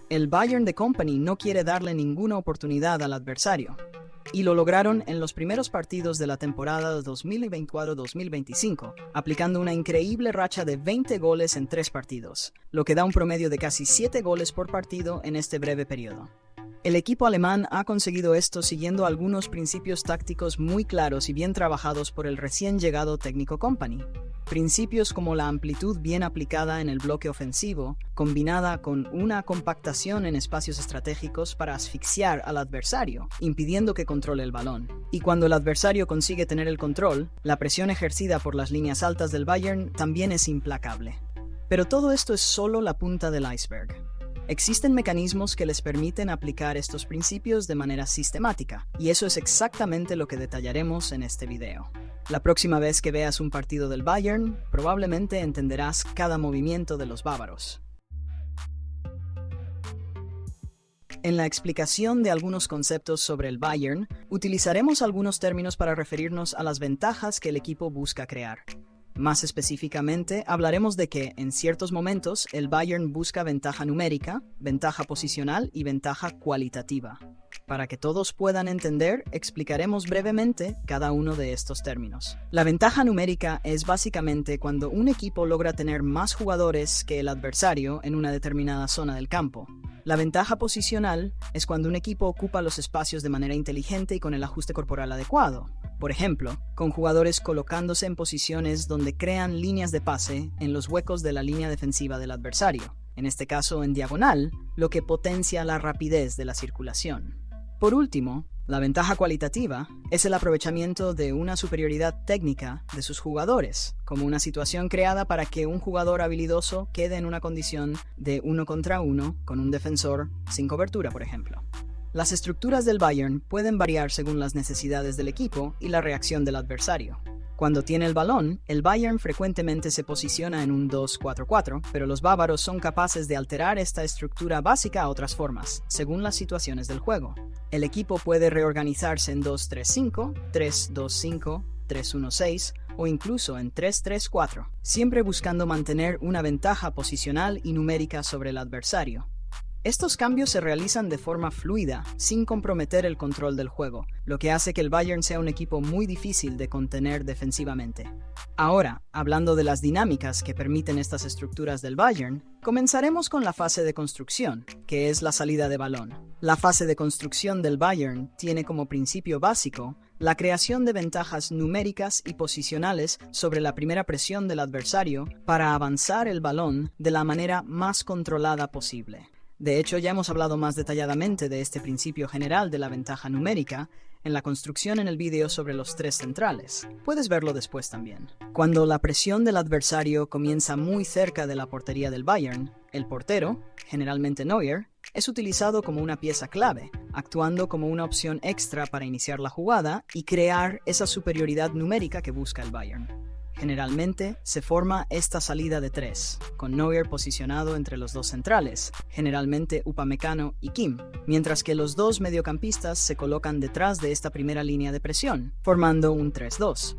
El Bayern de Company no quiere darle ninguna oportunidad al adversario, y lo lograron en los primeros partidos de la temporada 2024-2025, aplicando una increíble racha de 20 goles en 3 partidos, lo que da un promedio de casi 7 goles por partido en este breve periodo. El equipo alemán ha conseguido esto siguiendo algunos principios tácticos muy claros y bien trabajados por el recién llegado técnico Company. Principios como la amplitud bien aplicada en el bloque ofensivo, combinada con una compactación en espacios estratégicos para asfixiar al adversario, impidiendo que controle el balón. Y cuando el adversario consigue tener el control, la presión ejercida por las líneas altas del Bayern también es implacable. Pero todo esto es solo la punta del iceberg. Existen mecanismos que les permiten aplicar estos principios de manera sistemática, y eso es exactamente lo que detallaremos en este video. La próxima vez que veas un partido del Bayern, probablemente entenderás cada movimiento de los bávaros. En la explicación de algunos conceptos sobre el Bayern, utilizaremos algunos términos para referirnos a las ventajas que el equipo busca crear. Más específicamente, hablaremos de que, en ciertos momentos, el Bayern busca ventaja numérica, ventaja posicional y ventaja cualitativa. Para que todos puedan entender, explicaremos brevemente cada uno de estos términos. La ventaja numérica es básicamente cuando un equipo logra tener más jugadores que el adversario en una determinada zona del campo. La ventaja posicional es cuando un equipo ocupa los espacios de manera inteligente y con el ajuste corporal adecuado. Por ejemplo, con jugadores colocándose en posiciones donde crean líneas de pase en los huecos de la línea defensiva del adversario, en este caso en diagonal, lo que potencia la rapidez de la circulación. Por último, la ventaja cualitativa es el aprovechamiento de una superioridad técnica de sus jugadores, como una situación creada para que un jugador habilidoso quede en una condición de 1 contra 1 con un defensor sin cobertura, por ejemplo. Las estructuras del Bayern pueden variar según las necesidades del equipo y la reacción del adversario. Cuando tiene el balón, el Bayern frecuentemente se posiciona en un 2-4-4, pero los bávaros son capaces de alterar esta estructura básica a otras formas, según las situaciones del juego. El equipo puede reorganizarse en 2-3-5, 3-2-5, 3-1-6 o incluso en 3-3-4, siempre buscando mantener una ventaja posicional y numérica sobre el adversario. Estos cambios se realizan de forma fluida, sin comprometer el control del juego, lo que hace que el Bayern sea un equipo muy difícil de contener defensivamente. Ahora, hablando de las dinámicas que permiten estas estructuras del Bayern, comenzaremos con la fase de construcción, que es la salida de balón. La fase de construcción del Bayern tiene como principio básico la creación de ventajas numéricas y posicionales sobre la primera presión del adversario para avanzar el balón de la manera más controlada posible. De hecho, ya hemos hablado más detalladamente de este principio general de la ventaja numérica en la construcción en el vídeo sobre los 3 centrales. Puedes verlo después también. Cuando la presión del adversario comienza muy cerca de la portería del Bayern, el portero, generalmente Neuer, es utilizado como una pieza clave, actuando como una opción extra para iniciar la jugada y crear esa superioridad numérica que busca el Bayern. Generalmente se forma esta salida de 3, con Neuer posicionado entre los 2 centrales, generalmente Upamecano y Kim, mientras que los 2 mediocampistas se colocan detrás de esta primera línea de presión, formando un 3-2.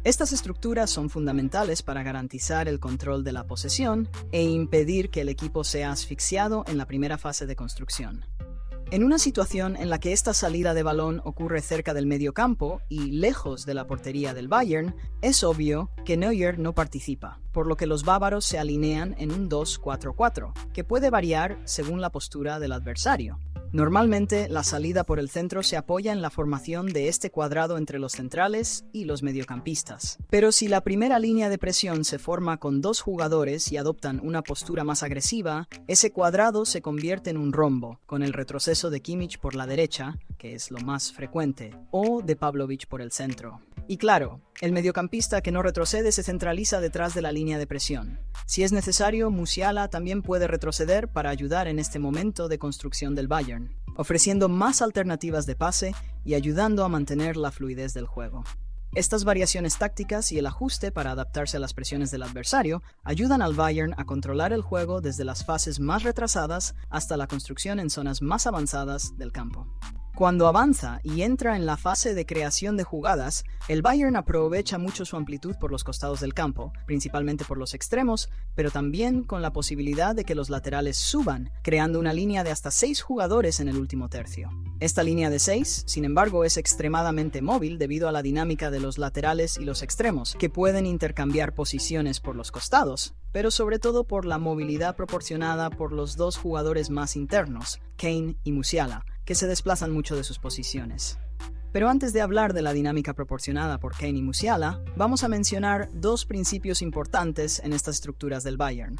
Estas estructuras son fundamentales para garantizar el control de la posesión e impedir que el equipo sea asfixiado en la primera fase de construcción. En una situación en la que esta salida de balón ocurre cerca del mediocampo y lejos de la portería del Bayern, es obvio que Neuer no participa, por lo que los bávaros se alinean en un 2-4-4, que puede variar según la postura del adversario. Normalmente, la salida por el centro se apoya en la formación de este cuadrado entre los centrales y los mediocampistas. Pero si la primera línea de presión se forma con 2 jugadores y adoptan una postura más agresiva, ese cuadrado se convierte en un rombo, con el retroceso de Kimmich por la derecha, que es lo más frecuente, o de Pavlovic por el centro. Y claro, el mediocampista que no retrocede se centraliza detrás de la línea de presión. Si es necesario, Musiala también puede retroceder para ayudar en este momento de construcción del Bayern, ofreciendo más alternativas de pase y ayudando a mantener la fluidez del juego. Estas variaciones tácticas y el ajuste para adaptarse a las presiones del adversario ayudan al Bayern a controlar el juego desde las fases más retrasadas hasta la construcción en zonas más avanzadas del campo. Cuando avanza y entra en la fase de creación de jugadas, el Bayern aprovecha mucho su amplitud por los costados del campo, principalmente por los extremos, pero también con la posibilidad de que los laterales suban, creando una línea de hasta 6 jugadores en el último tercio. Esta línea de 6, sin embargo, es extremadamente móvil debido a la dinámica de los laterales y los extremos, que pueden intercambiar posiciones por los costados, pero sobre todo por la movilidad proporcionada por los dos jugadores más internos, Kane y Musiala, que se desplazan mucho de sus posiciones. Pero antes de hablar de la dinámica proporcionada por Kane y Musiala, vamos a mencionar dos principios importantes en estas estructuras del Bayern.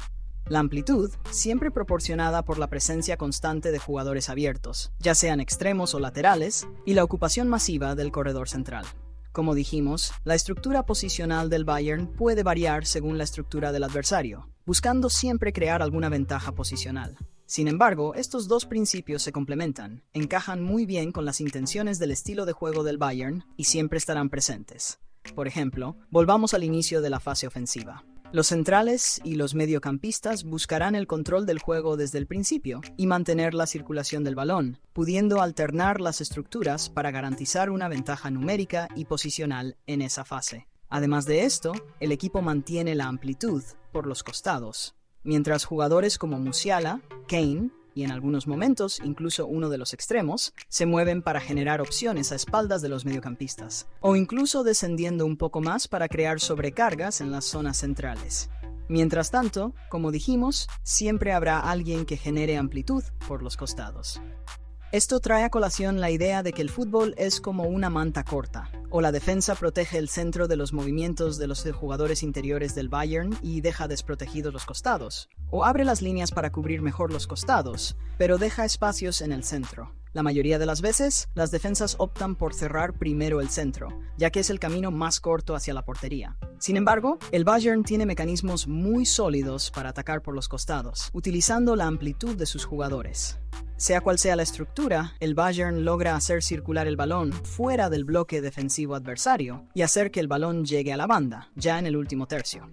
La amplitud, siempre proporcionada por la presencia constante de jugadores abiertos, ya sean extremos o laterales, y la ocupación masiva del corredor central. Como dijimos, la estructura posicional del Bayern puede variar según la estructura del adversario, buscando siempre crear alguna ventaja posicional. Sin embargo, estos dos principios se complementan, encajan muy bien con las intenciones del estilo de juego del Bayern y siempre estarán presentes. Por ejemplo, volvamos al inicio de la fase ofensiva. Los centrales y los mediocampistas buscarán el control del juego desde el principio y mantener la circulación del balón, pudiendo alternar las estructuras para garantizar una ventaja numérica y posicional en esa fase. Además de esto, el equipo mantiene la amplitud por los costados, mientras jugadores como Musiala, Kane y en algunos momentos incluso uno de los extremos se mueven para generar opciones a espaldas de los mediocampistas, o incluso descendiendo un poco más para crear sobrecargas en las zonas centrales. Mientras tanto, como dijimos, siempre habrá alguien que genere amplitud por los costados. Esto trae a colación la idea de que el fútbol es como una manta corta, o la defensa protege el centro de los movimientos de los jugadores interiores del Bayern y deja desprotegidos los costados, o abre las líneas para cubrir mejor los costados, pero deja espacios en el centro. La mayoría de las veces, las defensas optan por cerrar primero el centro, ya que es el camino más corto hacia la portería. Sin embargo, el Bayern tiene mecanismos muy sólidos para atacar por los costados, utilizando la amplitud de sus jugadores. Sea cual sea la estructura, el Bayern logra hacer circular el balón fuera del bloque defensivo adversario y hacer que el balón llegue a la banda, ya en el último tercio.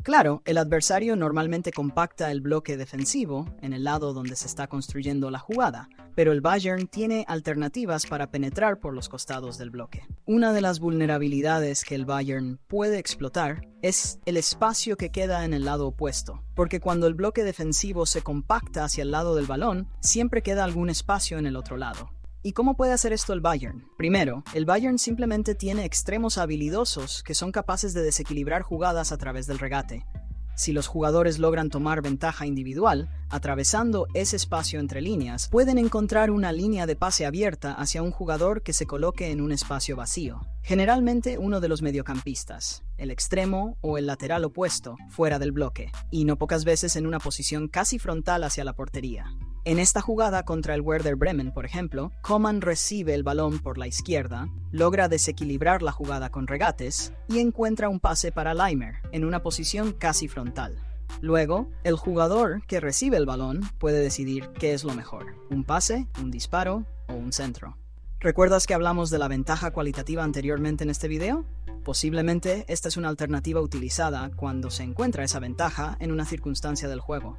Claro, el adversario normalmente compacta el bloque defensivo en el lado donde se está construyendo la jugada, pero el Bayern tiene alternativas para penetrar por los costados del bloque. Una de las vulnerabilidades que el Bayern puede explotar es el espacio que queda en el lado opuesto, porque cuando el bloque defensivo se compacta hacia el lado del balón, siempre queda algún espacio en el otro lado. ¿Y cómo puede hacer esto el Bayern? Primero, el Bayern simplemente tiene extremos habilidosos que son capaces de desequilibrar jugadas a través del regate. Si los jugadores logran tomar ventaja individual, atravesando ese espacio entre líneas, pueden encontrar una línea de pase abierta hacia un jugador que se coloque en un espacio vacío. Generalmente uno de los mediocampistas, el extremo o el lateral opuesto, fuera del bloque, y no pocas veces en una posición casi frontal hacia la portería. En esta jugada contra el Werder Bremen, por ejemplo, Coman recibe el balón por la izquierda, logra desequilibrar la jugada con regates y encuentra un pase para Laimer en una posición casi frontal. Luego, el jugador que recibe el balón puede decidir qué es lo mejor, un pase, un disparo o un centro. ¿Recuerdas que hablamos de la ventaja cualitativa anteriormente en este video? Posiblemente esta es una alternativa utilizada cuando se encuentra esa ventaja en una circunstancia del juego.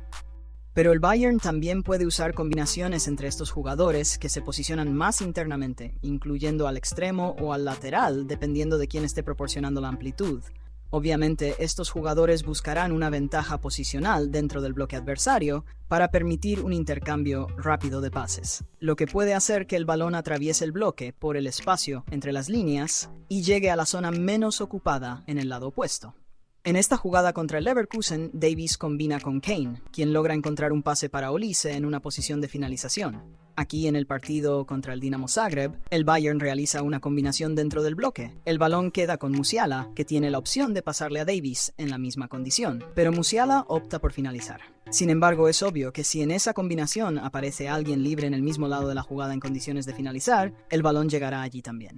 Pero el Bayern también puede usar combinaciones entre estos jugadores que se posicionan más internamente, incluyendo al extremo o al lateral, dependiendo de quién esté proporcionando la amplitud. Obviamente, estos jugadores buscarán una ventaja posicional dentro del bloque adversario para permitir un intercambio rápido de pases, lo que puede hacer que el balón atraviese el bloque por el espacio entre las líneas y llegue a la zona menos ocupada en el lado opuesto. En esta jugada contra el Leverkusen, Davies combina con Kane, quien logra encontrar un pase para Olise en una posición de finalización. Aquí en el partido contra el Dinamo Zagreb, el Bayern realiza una combinación dentro del bloque. El balón queda con Musiala, que tiene la opción de pasarle a Davies en la misma condición, pero Musiala opta por finalizar. Sin embargo, es obvio que si en esa combinación aparece alguien libre en el mismo lado de la jugada en condiciones de finalizar, el balón llegará allí también.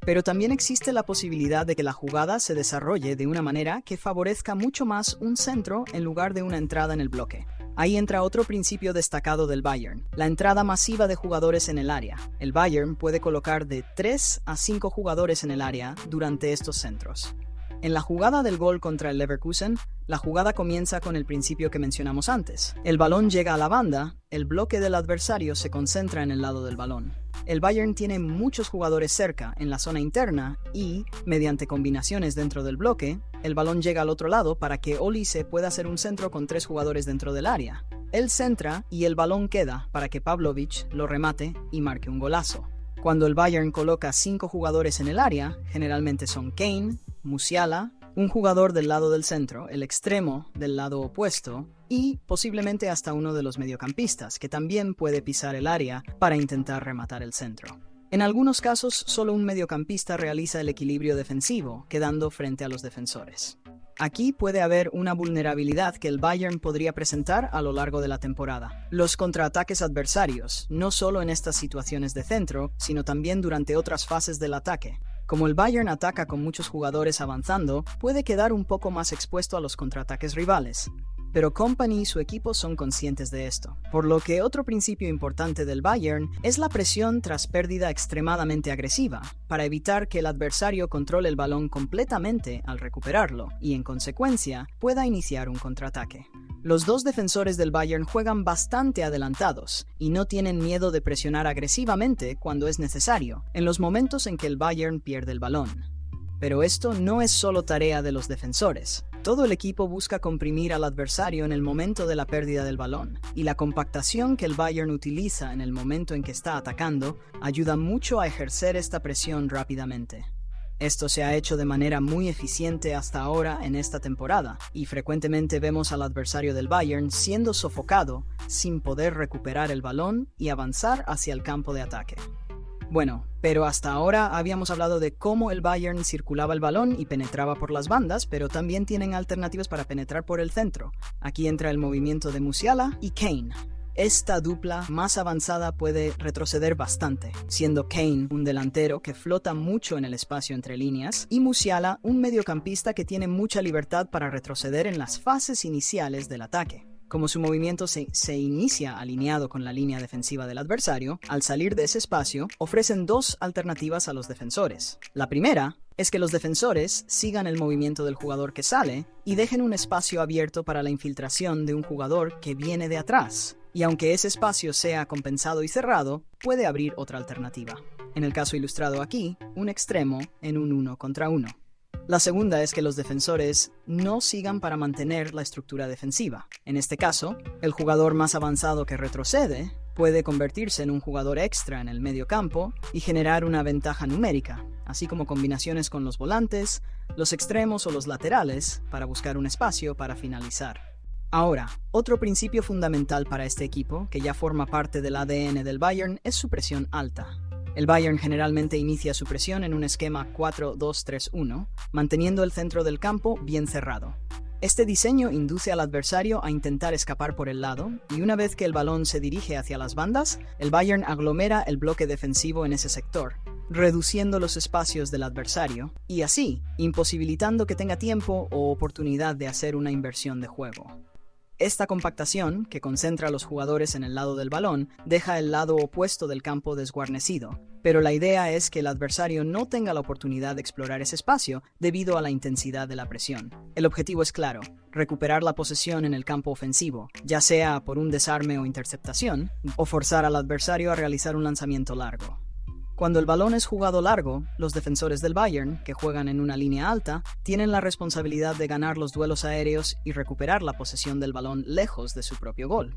Pero también existe la posibilidad de que la jugada se desarrolle de una manera que favorezca mucho más un centro en lugar de una entrada en el bloque. Ahí entra otro principio destacado del Bayern, la entrada masiva de jugadores en el área. El Bayern puede colocar de 3 a 5 jugadores en el área durante estos centros. En la jugada del gol contra el Leverkusen, la jugada comienza con el principio que mencionamos antes. El balón llega a la banda, el bloque del adversario se concentra en el lado del balón. El Bayern tiene muchos jugadores cerca, en la zona interna, y, mediante combinaciones dentro del bloque, el balón llega al otro lado para que Olise pueda hacer un centro con 3 jugadores dentro del área. Él centra y el balón queda para que Pavlović lo remate y marque un golazo. Cuando el Bayern coloca 5 jugadores en el área, generalmente son Kane, Musiala, un jugador del lado del centro, el extremo del lado opuesto y posiblemente hasta uno de los mediocampistas, que también puede pisar el área para intentar rematar el centro. En algunos casos, solo un mediocampista realiza el equilibrio defensivo, quedando frente a los defensores. Aquí puede haber una vulnerabilidad que el Bayern podría presentar a lo largo de la temporada. Los contraataques adversarios, no solo en estas situaciones de centro, sino también durante otras fases del ataque. Como el Bayern ataca con muchos jugadores avanzando, puede quedar un poco más expuesto a los contraataques rivales. Pero Kompany y su equipo son conscientes de esto. Por lo que otro principio importante del Bayern es la presión tras pérdida extremadamente agresiva, para evitar que el adversario controle el balón completamente al recuperarlo y, en consecuencia, pueda iniciar un contraataque. Los 2 defensores del Bayern juegan bastante adelantados y no tienen miedo de presionar agresivamente cuando es necesario, en los momentos en que el Bayern pierde el balón. Pero esto no es solo tarea de los defensores. Todo el equipo busca comprimir al adversario en el momento de la pérdida del balón, y la compactación que el Bayern utiliza en el momento en que está atacando ayuda mucho a ejercer esta presión rápidamente. Esto se ha hecho de manera muy eficiente hasta ahora en esta temporada, y frecuentemente vemos al adversario del Bayern siendo sofocado sin poder recuperar el balón y avanzar hacia el campo de ataque. Bueno, pero hasta ahora habíamos hablado de cómo el Bayern circulaba el balón y penetraba por las bandas, pero también tienen alternativas para penetrar por el centro. Aquí entra el movimiento de Musiala y Kane. Esta dupla más avanzada puede retroceder bastante, siendo Kane un delantero que flota mucho en el espacio entre líneas y Musiala un mediocampista que tiene mucha libertad para retroceder en las fases iniciales del ataque. Como su movimiento se inicia alineado con la línea defensiva del adversario, al salir de ese espacio, ofrecen 2 alternativas a los defensores. La primera es que los defensores sigan el movimiento del jugador que sale y dejen un espacio abierto para la infiltración de un jugador que viene de atrás. Y aunque ese espacio sea compensado y cerrado, puede abrir otra alternativa. En el caso ilustrado aquí, un extremo en un 1 contra 1. La segunda es que los defensores no sigan para mantener la estructura defensiva. En este caso, el jugador más avanzado que retrocede puede convertirse en un jugador extra en el medio campo y generar una ventaja numérica, así como combinaciones con los volantes, los extremos o los laterales para buscar un espacio para finalizar. Ahora, otro principio fundamental para este equipo, que ya forma parte del ADN del Bayern, es su presión alta. El Bayern generalmente inicia su presión en un esquema 4-2-3-1, manteniendo el centro del campo bien cerrado. Este diseño induce al adversario a intentar escapar por el lado, y una vez que el balón se dirige hacia las bandas, el Bayern aglomera el bloque defensivo en ese sector, reduciendo los espacios del adversario, y así, imposibilitando que tenga tiempo o oportunidad de hacer una inversión de juego. Esta compactación, que concentra a los jugadores en el lado del balón, deja el lado opuesto del campo desguarnecido, pero la idea es que el adversario no tenga la oportunidad de explorar ese espacio debido a la intensidad de la presión. El objetivo es claro: recuperar la posesión en el campo ofensivo, ya sea por un desarme o interceptación, o forzar al adversario a realizar un lanzamiento largo. Cuando el balón es jugado largo, los defensores del Bayern, que juegan en una línea alta, tienen la responsabilidad de ganar los duelos aéreos y recuperar la posesión del balón lejos de su propio gol.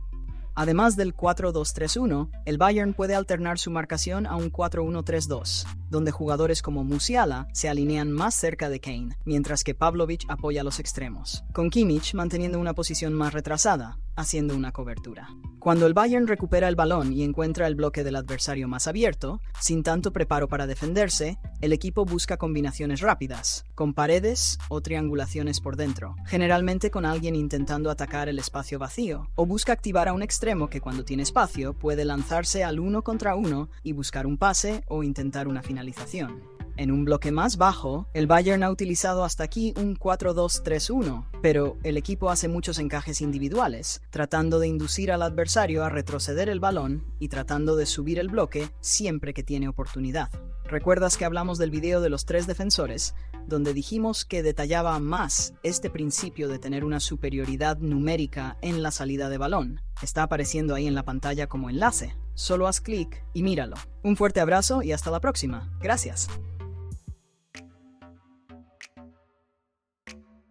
Además del 4-2-3-1, el Bayern puede alternar su marcación a un 4-1-3-2, donde jugadores como Musiala se alinean más cerca de Kane, mientras que Pavlović apoya a los extremos, con Kimmich manteniendo una posición más retrasada, haciendo una cobertura. Cuando el Bayern recupera el balón y encuentra el bloque del adversario más abierto, sin tanto preparo para defenderse, el equipo busca combinaciones rápidas, con paredes o triangulaciones por dentro, generalmente con alguien intentando atacar el espacio vacío, o busca activar a un extremo que cuando tiene espacio puede lanzarse al 1 contra 1 y buscar un pase o intentar una finalización. En un bloque más bajo, el Bayern ha utilizado hasta aquí un 4-2-3-1, pero el equipo hace muchos encajes individuales, tratando de inducir al adversario a retroceder el balón y tratando de subir el bloque siempre que tiene oportunidad. ¿Recuerdas que hablamos del video de los 3 defensores, donde dijimos que detallaba más este principio de tener una superioridad numérica en la salida de balón? Está apareciendo ahí en la pantalla como enlace. Solo haz clic y míralo. Un fuerte abrazo y hasta la próxima. Gracias.